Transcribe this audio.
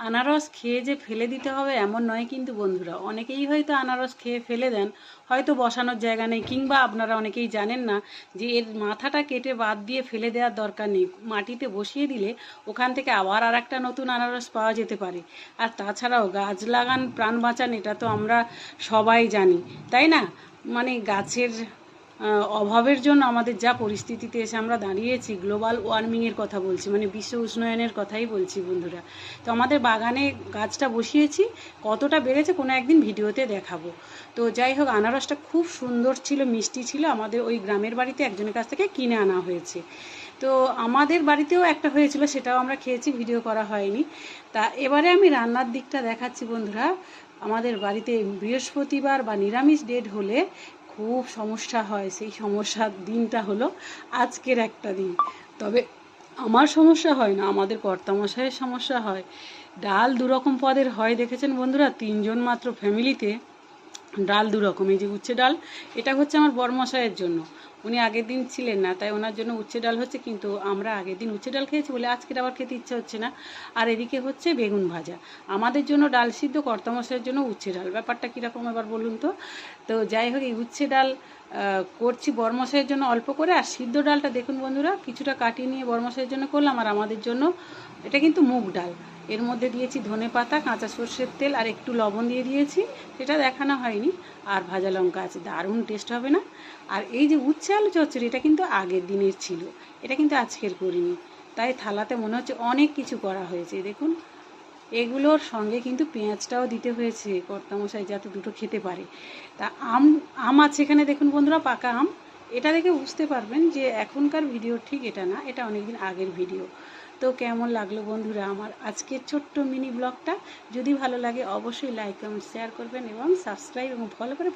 আনারস খেয়ে যে ফেলে দিতে হবে এমন নয় কিন্তু বন্ধুরা, অনেকেই হয়তো আনারস খেয়ে ফেলে দেন, হয়তো বসানোর জায়গা নেই, কিংবা আপনারা অনেকেই জানেন না যে এর মাথাটা কেটে বাদ দিয়ে ফেলে দেওয়ার দরকার নেই। মাটিতে বসিয়ে দিলে ওখান থেকে আবার আর একটা নতুন আনারস পাওয়া যেতে পারে। আর তাছাড়াও গাছ লাগান প্রাণ বাঁচান, এটা তো আমরা সবাই জানি, তাই না? মানে গাছের অভাবের জন্য আমাদের যা পরিস্থিতিতে এসে আমরা দাঁড়িয়েছি, গ্লোবাল ওয়ার্মিংয়ের কথা বলছি, মানে বিশ্ব উষ্ণায়নের কথাই বলছি বন্ধুরা। তো আমাদের বাগানে গাছটা বসিয়েছি, কতটা বেড়েছে কোনো একদিন ভিডিওতে দেখাবো। তো যাই হোক, আনারসটা খুব সুন্দর ছিল, মিষ্টি ছিল। আমাদের ওই গ্রামের বাড়িতে একজনের কাছ থেকে কিনে আনা হয়েছে। তো আমাদের বাড়িতেও একটা হয়েছিল, সেটাও আমরা খেয়েছি, ভিডিও করা হয়নি। তা এবারে আমি রান্নার দিকটা দেখাচ্ছি বন্ধুরা। আমাদের বাড়িতে বৃহস্পতিবার বা নিরামিষ ডেট হলে খুব সমস্যা হয়। সেই সমস্যার দিনটা হলো আজকের একটা দিন। তবে আমার সমস্যা হয় না, আমাদের কর্তামশাইয়ের সমস্যা হয়। ডাল দুরকম পদের হয়, দেখেছেন বন্ধুরা, 3 জন মাত্র ফ্যামিলিতে ডাল দুরকম। এই যে উচ্ছে ডাল, এটা হচ্ছে আমার বরমশাইয়ের জন্য, উনি আগের দিন ছিলেন না, তাই ওনার জন্য উচ্ছে ডাল হচ্ছে। কিন্তু আমরা আগের দিন উচ্ছে ডাল খেয়েছি বলে আজকের আবার খেতে ইচ্ছে হচ্ছে না। আর এদিকে হচ্ছে বেগুন ভাজা। আমাদের জন্য ডাল সিদ্ধ, কর্তামশাইয়ের জন্য উচ্ছে ডাল। ব্যাপারটা কীরকম এবার বলুন তো। তো যাই হোক, এই উচ্ছে ডাল করছি বরমশাইয়ের জন্য অল্প করে। আর সিদ্ধ ডালটা দেখুন বন্ধুরা, কিছুটা কাটিয়ে নিয়ে বরমশাইয়ের জন্য করলাম। আর আমাদের জন্য এটা কিন্তু মুগ ডাল, এর মধ্যে দিয়েছি ধনেপাতা, কাঁচা সর্ষের তেল আর একটু লবণ দিয়ে দিয়েছি, সেটা দেখানো হয়নি। আর ভাজা লঙ্কা আছে, দারুণ টেস্ট হবে না? আর এই যে উচ্ছে আলু চচ্চড়ি, এটা কিন্তু আগের দিনের ছিল, এটা কিন্তু আজকের করিনি। তাই থালাতে মনে হচ্ছে অনেক কিছু করা হয়েছে। দেখুন, এগুলোর সঙ্গে কিন্তু পেঁয়াজটাও দিতে হয়েছে কর্তামশাই যাতে দুটো খেতে পারে। তা আম আছে এখানে, দেখুন বন্ধুরা, পাকা আম। এটা দেখে বুঝতে পারবেন যে এখনকার ভিডিও ঠিক এটা না, এটা অনেকদিন আগের ভিডিও। তো কেমন লাগলো বন্ধুরা আমার আজকের ছোট্ট মিনি ব্লগটা? যদি ভালো লাগে অবশ্যই লাইক কমেন্ট শেয়ার করবেন এবং সাবস্ক্রাইব এবং ফলো করে